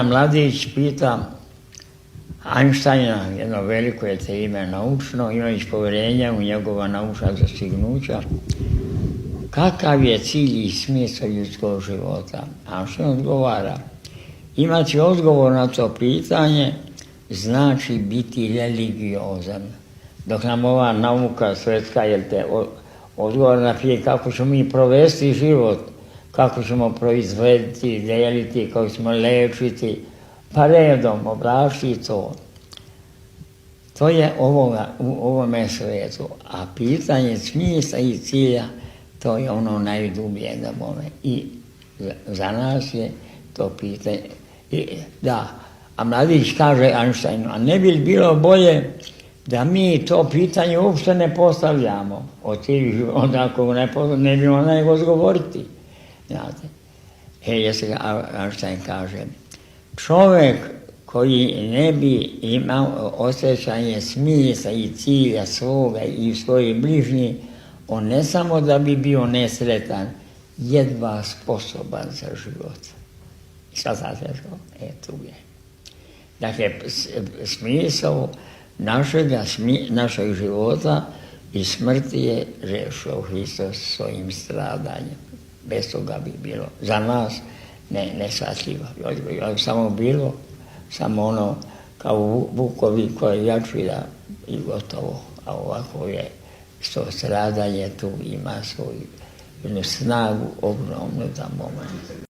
Mladić pita Einsteina, jedno veliko je te ime naučno, imajući povjerenja u njegova naučna dostignuća, kakav je cilj i smisao ljudskog života? A što odgovara? Imati odgovor na to pitanje znači biti religiozan. Dok nam ova nauka svjetska, odgovor na pitanje kako ćemo mi provesti život, kako ćemo proizvoditi, deliti, kako ćemo lečiti, pa redom oblašiti to. To je u ovome svijetu. A pitanje smisla i cilja, to je ono najdublje na bome. I za nas je to pitanje. A Mladić kaže Einsteinu, a ne bi bilo bolje da mi to pitanje uopšte ne postavljamo. Onda ako ne bi ono nego odgovoriti. Znate, Einstein kaže, čovjek koji ne bi imao osjećanje smisla i cilja svoga i svojih bližnjih, on ne samo da bi bio nesretan, jedva sposoban za život. Šta znate što? Tu je. Dakle, smisao našeg života i smrti je rešio Hristos svojim stradanjem. Bez toga bi bilo za nas neshvatljivo. Samo bilo, samo ono kao vukovi koje jačira i gotovo. A ovako je što stradanje tu ima svoju snagu ogromnu za moment.